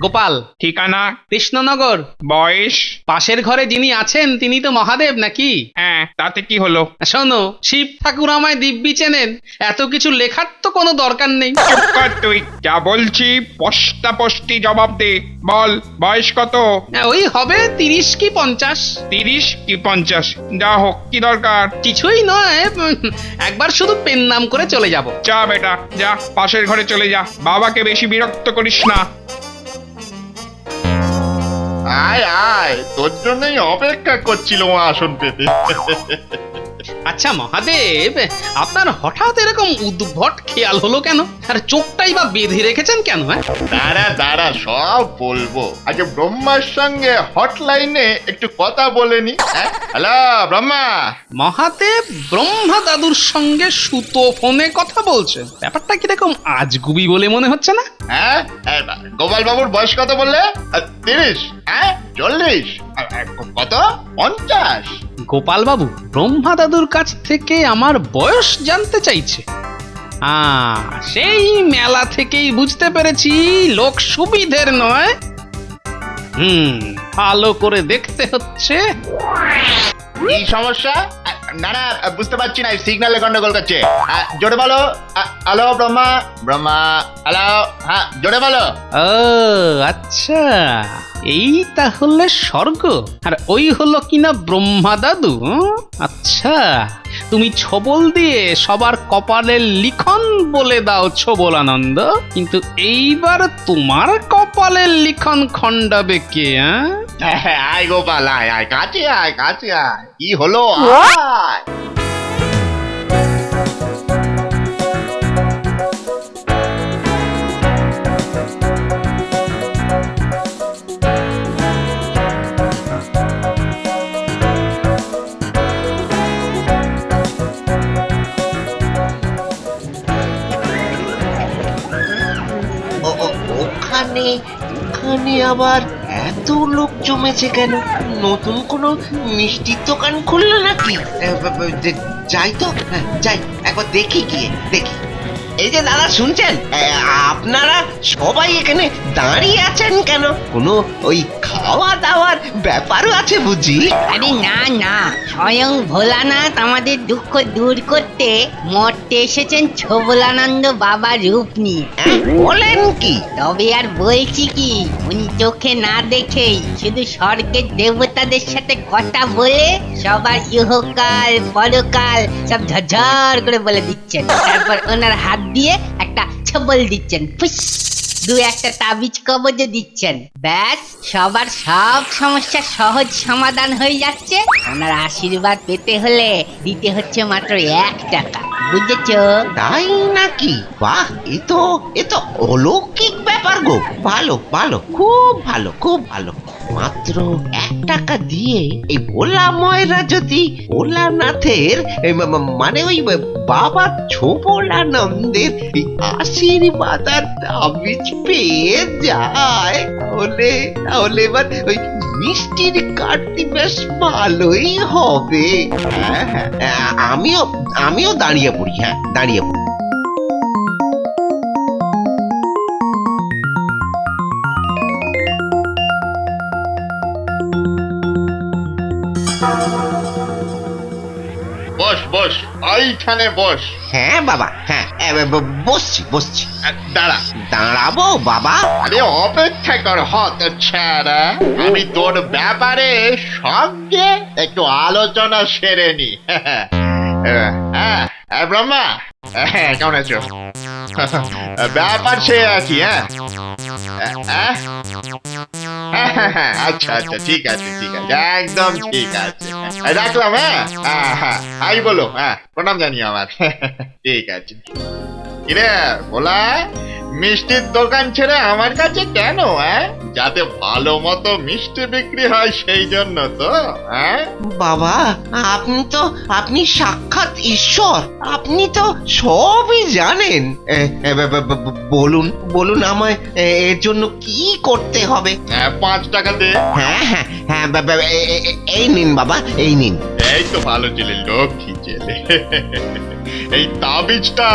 গোপাল। ঠিকানা? কৃষ্ণনগর। বয়স? পাশের ঘরে যিনি আছেন তিনি তো মহাদেব নাকি? হ্যাঁ, তাতে কি হলো? শোনো, শিব ঠাকুর আমায় দিব্যি চেনেন, এত কিছু লেখার তো কোনো দরকার নেই। চুপ কর তুই, যা বলছি পস্তাপস্তি জবাব দে। বল, বয়স কত? ওই হবে 30 কি 50। 30 কি 50? যা হোক, কি দরকার? কিছুই নয়, একবার শুধু পেন নাম করে চলে যাব। যা বেটা, যা পাশের ঘরে চলে যা, বাবাকে বেশি বিরক্ত করিস না। আয় আয়, তোর জন্যই অপেক্ষা করছিলাম আসন পেতে। আচ্ছা মহাদেব, আপনার হঠাৎ এরকম উদ্ভট খেয়াল হলো কেন? আর চোখটাই বা বেঁধে রেখেছেন কেন? দাঁড়া দাঁড়া, সব বলবো। আগে ব্রহ্মার সঙ্গে হটলাইনে একটু কথা বলে নি। হ্যালো ব্রহ্মা। মহাদেব ব্রহ্মা দাদুর সঙ্গে সুতো ফোনে কথা বলছে, ব্যাপারটা কিরকম আজগুবি বলে মনে হচ্ছে না? হ্যাঁ, গোপাল বাবুর বয়স কত বললে? 30? হ্যাঁ, 40? কত? 50? গোপাল বাবু ব্রহ্মা দাদুর কাছ থেকে আমার বয়স জানতে চাইছে। সেই মেলা থেকেই বুঝতে পেরেছি লোক সুবিধের নয়। ভালো করে দেখতে হচ্ছে। কি সমস্যা? না না, বুঝতে পারছি না, সিগন্যালে গন্ডগোল করছে। জোরে বলো। হ্যালো ব্রহ্মা। ব্রহ্মা, হ্যালো। হ্যাঁ, জোরে বলো। ও আচ্ছা, এই তাহলে স্বর্গ, আর ওই হলো কিনা ব্রহ্মা দাদু। আচ্ছা, তুমি ছবল দিয়ে সবার কপালের লিখন বলে দাও ছবলানন্দ, কিন্তু এইবার তোমার কপালের লিখন খণ্ডাবে কে? আয় গোপাল, আয় আয়, কাছে আয়, কাছে আয়। কি হলো? আয়। ওখানে ওখানে আবার এত লোক জমেছে কেন? নতুন কোনো মিষ্টির দোকান খুললো নাকি? যাই তো, যাই একবার দেখি, গিয়ে দেখি। এই যে দাদা, শুনছেন? আপনারা সবাই এখানে দাঁড়িয়ে আছেন কেন? কোনো ওই খাওয়া দাওয়ার ব্যাপারও আছে বুঝি? আরে না না, স্বয়ং ভোলানাথ আমাদের দুঃখ দূর করতে মর্তে এসেছেন ছবলানন্দ বাবার রূপ নিয়ে। বলেন কি? তবে আর বলছি কি, উনি চোখে না দেখেই শুধু স্বর্গের দেবতাদের সাথে কথা বলে সবার ইহকাল পরকাল সব ঝরঝর করে বলে দিচ্ছেন। তারপর ওনার হাত দিয়ে একটা ছবল দিচ্ছেন, ফুস, দু একটা তাবিজ কবজও দিচ্ছেন। ব্যাস, সবার সব সমস্যার সহজ সমাধান হয়ে যাচ্ছে। ওনার আশীর্বাদ পেতে হলে দিতে হচ্ছে মাত্র 1 টাকা, বুঝেছো? তাই নাকি? বাহ, এ তো অলৌকিক ব্যাপার গো। ভালো ভালো, খুব ভালো, খুব ভালো। মাত্র 1 টাকা দিয়ে এই ভোলা ময়রা যদি ভোলানাথের মানে ওই বাবা ছবলানন্দের আশীর্বাদ আর তাবিজ পেয়ে যায়, তাহলে এবার ওই মিষ্টির কাটতি বেশ ভালোই হবে। হ্যাঁ, আমিও দাঁড়িয়ে পড়ি। হ্যাঁ, দাঁড়িয়ে পড়ি। বস বস, এইখানে বস। হ্যাঁ বাবা, হ্যাঁ, বসছি। দাঁড়া। দাঁড়াবো বাবা? আরে অপেক্ষা কর হত ছাড়া, আমি তোর ব্যাপারে সঙ্গে একটু আলোচনা সেরে নি। হ্যাঁ, ব্রহ্মা, কেমন আছো? ব্যাপার সে আছি। আচ্ছা আচ্ছা, ঠিক আছে, একদম ঠিক আছে। রাখলাম। হ্যাঁ, আই বলো। প্রণাম জানিও আমার। ঠিক আছে। কিরে বলা, মিষ্টির দোকান ছেড়ে আমার কাছে কেন? যাতে ভালো মতো মিষ্টি বিক্রি হয় সেই জন্য তো। বাবা, আপনি সাক্ষাৎ ঈশ্বর, আপনি তো সবই জানেন। বলুন আমায় এর জন্য কি করতে হবে? 5 টাকা দে। হ্যাঁ, এই নিন বাবা, এই নিন। এই তো ভালো ছেলে, লক্ষ্মী ছেলে। এই তাবিজটা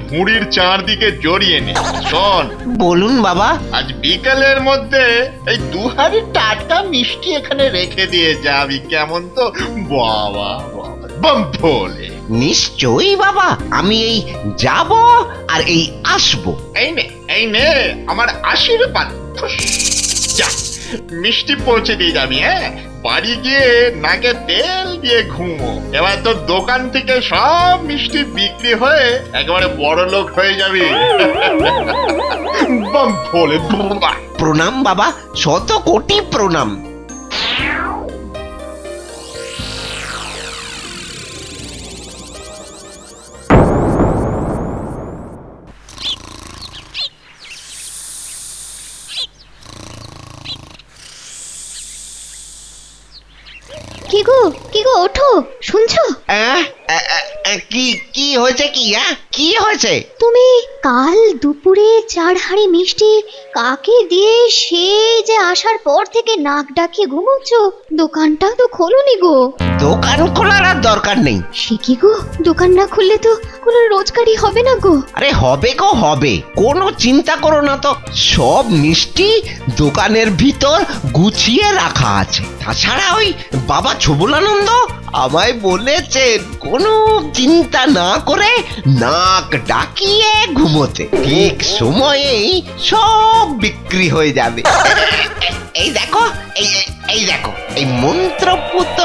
ভুঁড়ির চারদিকে জড়িয়ে নে। শোন, বলুন বাবা। আজ বিকেলের মধ্যে এই 2 হাঁড়ি টাটকা মিষ্টি এখানে রেখে দিয়ে যাবি, কেমন? তো বাবা বাবা বম ভোলে। নিশ্চয়ই বাবা, আমি এই যাব আর এই আসবো। এই নে আমার আশীর্বাদ। যা, মিষ্টি পৌঁছে দিয়ে যাবি। হ্যাঁ, বাড়ি গিয়ে নাকে তেল দিয়ে ঘুমো। এবার তোর দোকান থেকে সব মিষ্টি বিক্রি হয়ে একেবারে বড় লোক হয়ে যাবি। বম ভোলে বাবা। প্রণাম বাবা, 100 কোটি প্রণাম। কি গো ওঠো, শুনছো? আহ, আহ, আহ, কি কি হয়েছে? কি হয়েছে? তুমি কাল দুপুরে 4 হাঁড়ি মিষ্টি কাকে দিয়ে সে যে আসার পর থেকে নাক ডাকিয়ে ঘুমোচ্ছ, দোকানটা তো খোলোনি গো। দোকান খোলার আর দরকার নেই। সে কি গো, দোকান না খুললে তো কোনো রোজগারই হবে না গো। আরে হবে গো, হবে, কোনো চিন্তা করো না তো। সব মিষ্টি দোকানের ভিতর গুছিয়ে রাখা আছে। তাছাড়া ওই বাবা ছবুলানন্দ আমায় বলেছেন কোনো চিন্তা না করে নাক ডাকিয়ে ঘুমোতে। ঠিক সময়েই সব বিক্রি হয়ে যাবে। এই দেখো, এই দেখো, এই মন্ত্রপুত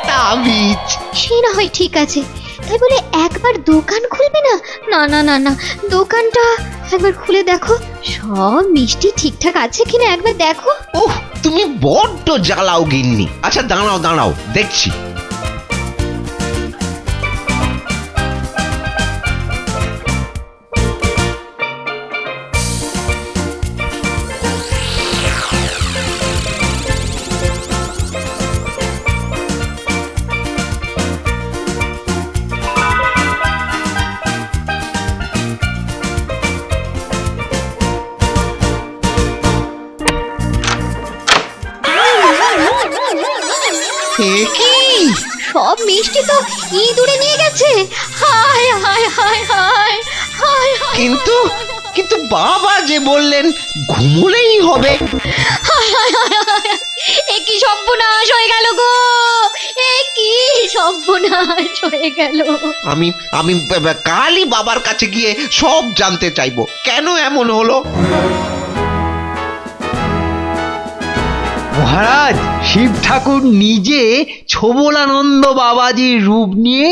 তাবিজ। সে না হয় ঠিক আছে, তাই বলে একবার দোকান খুলবে না? না না না না, দোকানটা একবার খুলে দেখো, সব মিষ্টি ঠিকঠাক আছে কিনা একবার দেখো। ওহ, তুমি বড্ড জ্বালাও গিন্নি। আচ্ছা দাঁড়াও, দেখছি। এ কি? সব মিষ্টি তো ইঁদুরে নিয়ে গেছে। হায় হায় হায় হায় হায় হায়। কিন্তু কিন্তু বাবা যে বললেন ঘুমোলেই হবে। এ কি সর্বনাশ হয়ে গেল গো, এ কি সর্বনাশ হয়ে গেল। আমি আমি কালই বাবার কাছে গিয়ে সব জানতে চাইবো, কেন এমন হলো। মহারাজ, শিব ঠাকুর নিজে ছবলানন্দ বাবাজির রূপ নিয়ে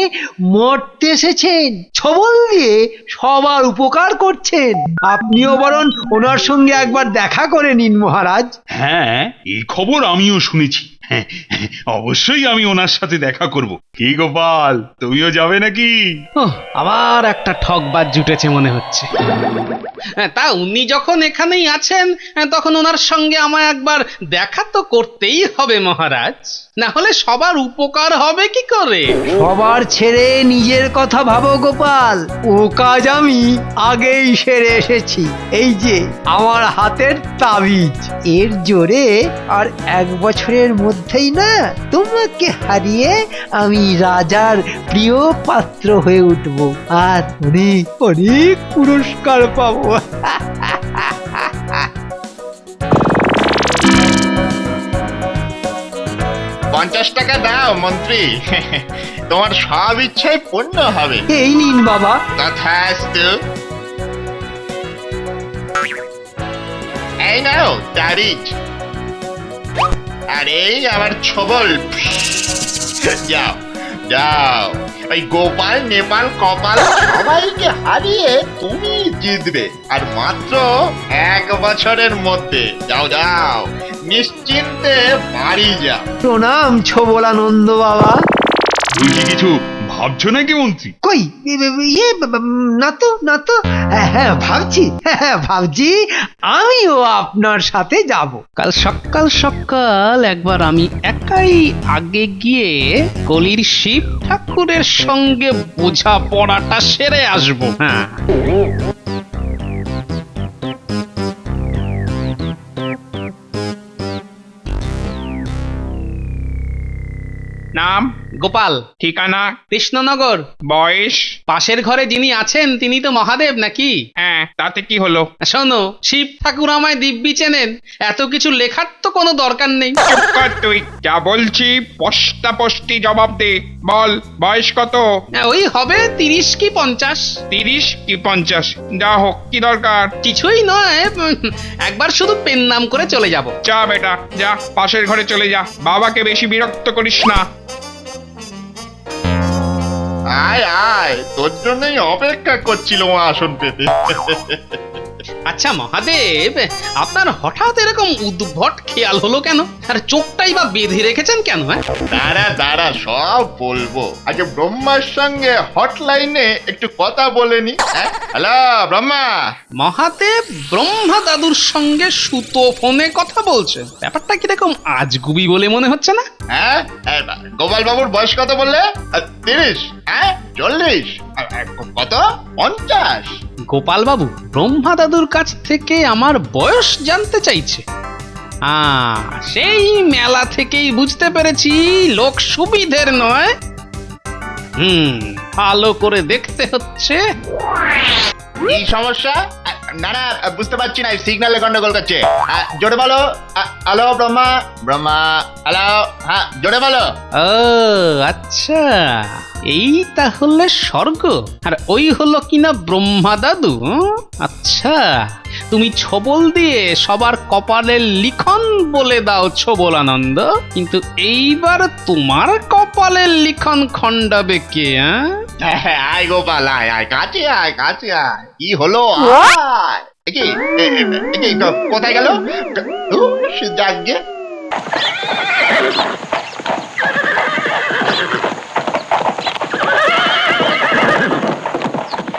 মর্তে এসেছেন। ছবল দিয়ে সবার উপকার করছেন। আপনিও বরং ওনার সঙ্গে একবার দেখা করে নিন মহারাজ। হ্যাঁ, এই খবর আমিও শুনেছি। হ্যাঁ, অবশ্যই আমি ওনার সাথে দেখা করব। কি গোপাল, তুমিও যাবে নাকি? ওহ, আবার একটা ঠকবাজ জুটেছে মনে হচ্ছে। তা উনি যখন এখানেই আছেন, তখন ওনার সঙ্গে আমায় একবার দেখা তো করতেই হবে মহারাজ, না হলে সবার উপকার হবে কি করে? সবার ছেড়ে নিজের কথা ভাবো গোপাল, ও কাজ আমি আগেই সেরে এসেছি। এই যে আমার হাতের তাবিজ, এর জোরে আর 1 বছরের মধ্যেই না তোমাকে হারিয়ে আমি রাজার প্রিয় পাত্র হয়ে উঠব, আর অনেক অনেক পুরস্কার পাবো। 50 টাকা দাও মন্ত্রী, তোমার সব ইচ্ছাই পূর্ণ হবে। এই নিন বাবা। তথাস্তু। এই নাও তাবিজ, আর এই আমার ছবল। যাও যাও, ওই গোপাল নেপাল কপাল সবাইকে হারিয়ে তুমি জিতবে, আর মাত্র 1 বছরের মধ্যে। যাও যাও, নিশ্চিন্তে বাড়ি যাও। প্রণাম ছবলানন্দ বাবা। তুই কি কিছু ভাবছো নাকি মন্ত্রী? কই না তো। হ্যাঁ ভাবছি আমিও আপনার সাথে যাব। কাল সকাল সকাল একবার আমি একাই আগে গিয়ে কলির শিব ঠাকুরের সঙ্গে বোঝাপড়াটা সেরে আসবো। হ্যাঁ, নাম গোপাল। ঠিকানা, কৃষ্ণনগর। বয়স। পাশের ঘরে যিনি আছেন তিনি তো মহাদেব নাকি? হ্যাঁ, তাতে কি হলো? শোনো, শিব ঠাকুর আমায় দিব্যি চেনেন, এত কিছু লেখার তো কোনো দরকার নেই। চুপ কর তুই, যা বলছি স্পষ্টি জবাব দে। বল, বয়স কত? ওই হবে 30 কি 50। 30 কি 50? যা হোক, কি দরকার? কিছুই নয়, একবার শুধু পেন নাম করে চলে যাব। যা বেটা, যা পাশের ঘরে চলে যা, বাবাকে বেশি বিরক্ত করিস না। আয় আয়, তোর জন্যই অপেক্ষা করছিলাম আসন পেতে। আচ্ছা মহাদেব, আপনার হঠাৎ এরকম উদ্ভট খেয়াল হলো কেন? আর চোখটাই বা বেঁধে রেখেছেন কেন? দাঁড়া দাঁড়া, সব বলবো। আগে ব্রহ্মার সঙ্গে হটলাইনে একটু কথা বলে নি। হ্যালো ব্রহ্মা। মহাদেব ব্রহ্মা দাদুর সঙ্গে সুতো ফোনে কথা বলছে, ব্যাপারটা কিরকম আজগুবি বলে মনে হচ্ছে না? হ্যাঁ, গোপাল বাবুর বয়স কত বললে? 30? হ্যাঁ, 40? কত? 50? গোপাল বাবু ব্রহ্মা দাদুর কাছ থেকে আমার বয়স জানতে চাইছে। সেই মেলা থেকেই বুঝতে পেরেছি লোক সুবিধের নয়। ভালো করে দেখতে হচ্ছে। এই সমস্যা? না না, বুঝতে পারছি না, সিগন্যালে গন্ডগোল করছে। জোরে বলো। হ্যালো ব্রহ্মা। ব্রহ্মা, হ্যালো। হ্যাঁ, জোরে বলো। ও আচ্ছা, এই তাহলে স্বর্গ, আর ওই হলো কিনা ব্রহ্মা দাদু। আচ্ছা, তুমি ছবল দিয়ে সবার কপালের লিখন বলে দাও ছবলানন্দ, কিন্তু এইবার তোমার কপালের লিখন খণ্ডাবে কে? আয় গোপাল, আয় আয়, কাছে আয়, কাছে আয়। কি হলো? আয়। কোথায় গেল? যাকে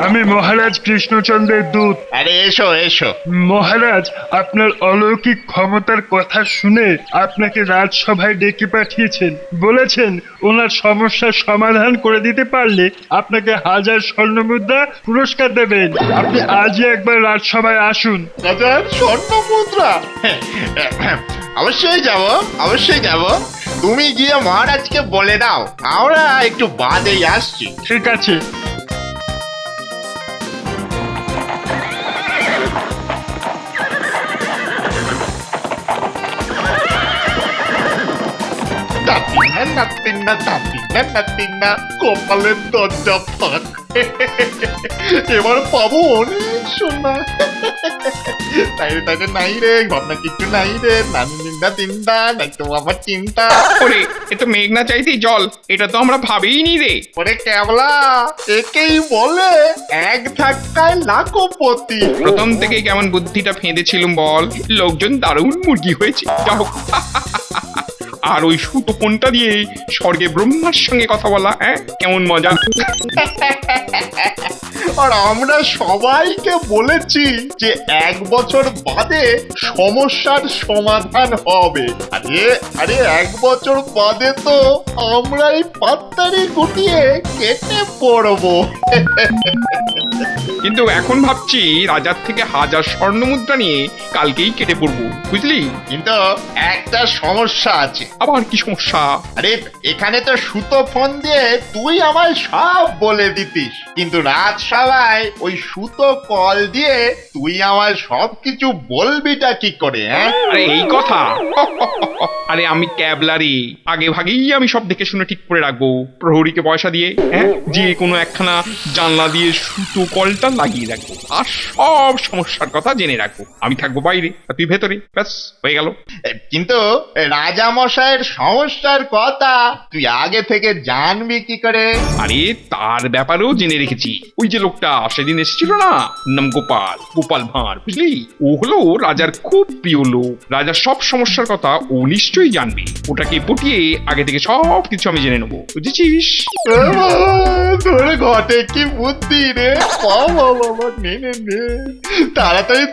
আমি মহারাজ কৃষ্ণচন্দ্রের দূত। আরে এসো এসো। মহারাজ, আপনার অলৌকিক ক্ষমতার কথা শুনে আপনাকে রাজসভায় ডেকে পাঠিয়েছেন। বলেছেন ওনার সমস্যার সমাধান করে দিতে পারলে আপনাকে 1000 স্বর্ণমুদ্রা পুরস্কার দেবেন। আপনি আজই একবার রাজসভায় আসুন। 1000 স্বর্ণ মুদ্রা? অবশ্যই যাব, অবশ্যই যাব। তুমি গিয়ে মহারাজকে বলে দাও আমরা একটু বাদেই আসছি। ঠিক আছে। কপালের দরজা ফাঁক। এবার পাবো অনেক সোনা। তাই নাই রে, ভাবনা কিছু নাই রে। নানি নিন্দা তিনটা, নাই তো আমার চিন্তা। ওরে, এ তো মেঘনা চাইতেই জল, এটা তো আমরা ভাবিনি রে। ওরে কেবলা, একেই বলে এক ধাক্কায় লাখপতি। প্রথম থেকে কেমন বুদ্ধিটা ফেঁদেছিলুম বল, লোকজন দারুণ মুরগি হয়েছে। যা হোক, আর ওই সুতো ফোনটা দিয়ে স্বর্গে ব্রহ্মার সঙ্গে কথা বলা, কেমন মজা। আর আমরা সবাইকে বলেছি যে 1 বছর বাদে সমস্যার সমাধান হবে। আরে আরে 1 বছর বাদে তো আমরাই পাত্তারি গুটিয়ে কেটে পড়বো। কিন্তু এখন ভাবছি রাজার থেকে 1000 স্বর্ণমুদ্রা নিয়ে কালকেই কেটে পড়বো, বুঝলি? কিন্তু একটা সমস্যা আছে। আবার কি সমস্যা? আরে এখানে তো সুতো ফোন দিয়ে তুই আমায় সব বলে দিতিস, কিন্তু রাজসভায় ওই সুতো কল দিয়ে তুই আমায় সবকিছু বলবিটা কি করে? আরে এই কথা? আরে আমি ক্যাবলারি, আগে ভাগেই আমি সব দেখে শুনে ঠিক করে রাখবো। প্রহরীকে পয়সা দিয়ে যে কোনো একখানা জানলা দিয়ে সুতো কলটা লাগিয়ে রাখবো, আর সব সমস্যার কথা জেনে রাখবো। আমি থাকবো বাইরে আর তুই ভেতরে, ব্যাস হয়ে গেল। কিন্তু রাজা মশাইয়ের সমস্যার কথা তুই আগে থেকে জানবি কি করে? আরে তার ব্যাপারেও জেনে রেখেছি। ওই যে লোকটা সেদিন এসেছিল না, নাম গোপাল, গোপাল ভাঁড়, বুঝলি? ও হলো রাজার খুব প্রিয় লোক। রাজার সব সমস্যার কথা ও নিশ্চয়ই জানবে। ওটাকে পটিয়ে আগে থেকে সব কিছু আমি জেনে নেবো, বুঝেছিস? তোর ঘটে কি বুদ্ধি রে! বাবা বাবা, নে নে নে, তাড়াতাড়ি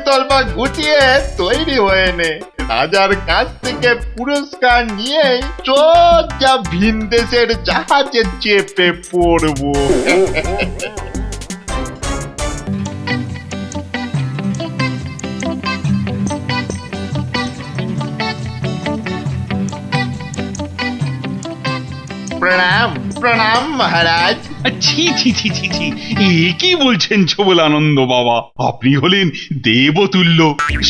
তলপা গুটিয়ে তৈরি হয়ে নে। রাজার কাছ থেকে পুরস্কার নিয়ে যা ভিন দেশের জাহাজে চেপে পড়বো। প্রণাম প্রণাম মহারাজ। ছি ছি ছি ছি ছি, এ কি বলছেন ছবলানন্দ বাবা? আপনি হলেন দেবতুল্য,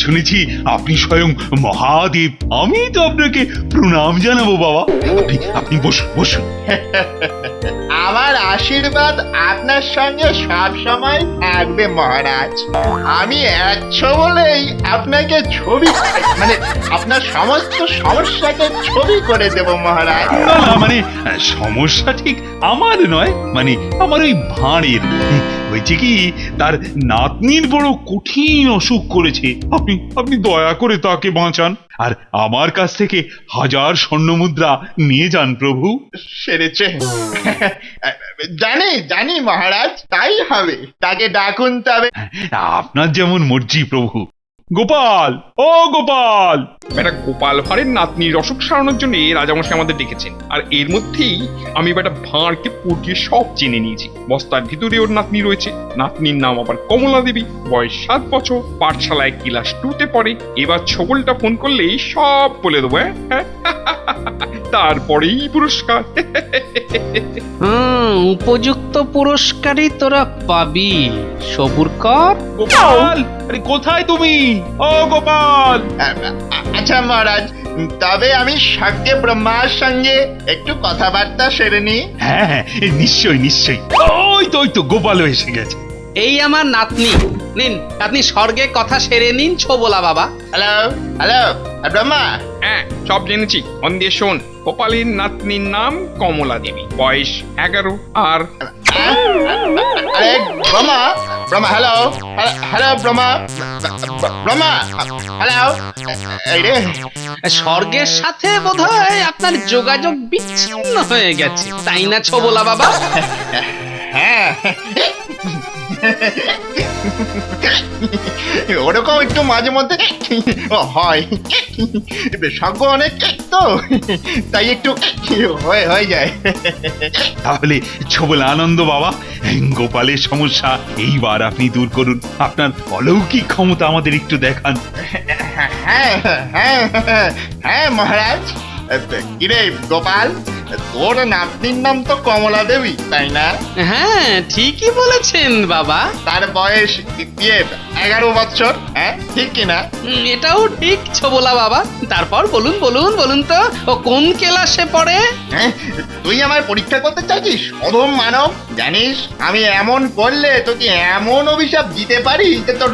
শুনেছি আপনি স্বয়ং মহাদেব। আমি তো আপনাকে প্রণাম জানাবো বাবা। আপনি বসুন বসুন। আমার আশীর্বাদ আপনার সঙ্গে সব সময় থাকবে মহারাজ। আমি একশো বলেই আপনাকে ছবি, মানে আপনার সমস্ত সমস্যাকে ছবি করে দেব মহারাজ। না না, মানে সমস্যা ঠিক আমার নয়, মানে আমার ওই ভাঁড়ের। হয়েছে কি, তার নাতনির বড় কঠিন অসুখ করেছে। আপনি আপনি দয়া করে তাকে বাঁচান, আর আমার কাছ থেকে 1000 স্বর্ণমুদ্রা নিয়ে যান প্রভু। সেরেছে। জানি জানি মহারাজ, তাই হবে। তাকে ডাকুন তবে। আপনার যেমন মর্জি প্রভু। গোপাল, ও গোপাল! বেটা গোপাল ভাঁড়ের নাতনির অসুখ সারানোর জন্য রাজামশাই আমাদের ডেকেছেন, আর এর মধ্যেই আমি বেটা ভাঁড়কে পটিয়ে সব জেনে নিয়েছি। বস্তার ভিতরে ওর নাতনি রয়েছে, নাতনির নাম আবার কমলা দেবী, বয়স 7 বছর, পাঠশালায় ক্লাস 2-তে পড়ে। এবার ছবলটা ফোন করলেই সব বলে দেবো। হ্যাঁ, তারপরেই পুরস্কার। উপযুক্ত পুরস্কারই তোরা পাবি। সবুর কর। গোপাল, আরে কোথায় তুমি? ও গোপাল! আচ্ছা মহারাজ, তবে আমি স্বর্গে ব্রহ্মার সঙ্গে একটু কথাবার্তা সেরে নিই। হ্যাঁ হ্যাঁ, নিশ্চয়ই নিশ্চয়ই। ওই তো গোপালও এসে গেছে। এই আমার নাতনি। নিন, আপনি স্বর্গে কথা সেরে নিন ছোবলা বাবা। Hello hello Brahma. হ্যাঁ, সব জেনেছি। মন দিয়ে শোন। গোপালের নাতনির নাম কমলা দেবী, বয়স 11, আর আরে Brahma Brahma, hello hello Brahma Brahma, hello. এই রে, স্বর্গের সাথে বোধহয় আপনার যোগাযোগ বিচ্ছিন্ন হয়ে গেছে, তাই না ছোবলা বাবা? হ্যাঁ ওরকম একটু মাঝে মধ্যে হয়। স্বর্গ অনেক তো, তাই একটু হয়ে যায়। তাহলে ছবল আনন্দ বাবা, গোপালের সমস্যা এইবার আপনি দূর করুন। আপনার অলৌকিক ক্ষমতা আমাদের একটু দেখান। হ্যাঁ হ্যাঁ হ্যাঁ মহারাজ। কিরে গোপাল, তোর নাতনির নাম তো কমলা দেবী, তাই না? হ্যাঁ, ঠিকই বলেছেন বাবা। তার বয়স 11 বছর, হ্যাঁ ঠিক কিনা? এটাও ঠিক ছোবলা বাবা। তারপর বলুন বলুন বলুন তো, ও কোন ক্লাসে পড়ে? হ্যাঁ, তুই আমার পরীক্ষা করতে চাইছিস অধম মানব? জানিস আমি এমন করলে তোকে এমন অভিশাপ দিতে পারি যে তোর।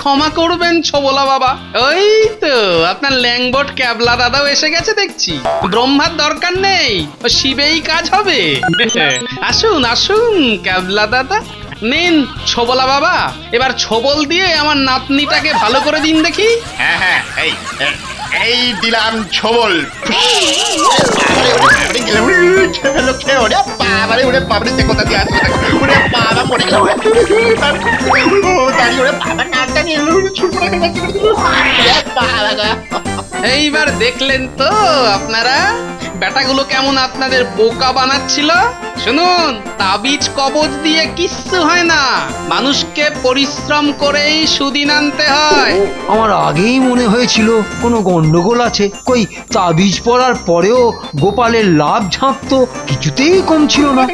ক্ষমা করবেন ছোবলা বাবা। ওই তো আপনার ল্যাংবট ক্যাবলা দাদাও এসে গেছে দেখছি। ব্রহ্মার দরকার নেই, ও শিবেই কাজ হবে। আসুন আসুন ক্যাবলা দাদা। নিন ছোবলা বাবা, এবার ছোবল দিয়ে আমার নাতনিটাকে ভালো করে দিন দেখি। হ্যাঁ হ্যাঁ, এই দিলাম ছবল। এইবার দেখলেন তো আপনারা বেটাগুলো কেমন আপনাদের বোকা বানাচ্ছিল। শুনুন, তাবিজ কবজ দিয়ে কিচ্ছু হয় না, মানুষকে পরিশ্রম করেই সুদিন আনতে হয়। আমার আগেই মনে হয়েছিল কোনো গন্ডগোল আছে। কই তাবিজ পড়ার পরেও গোপালের লাভ ঝাঁপ তো কিছুতেই কম ছিল না।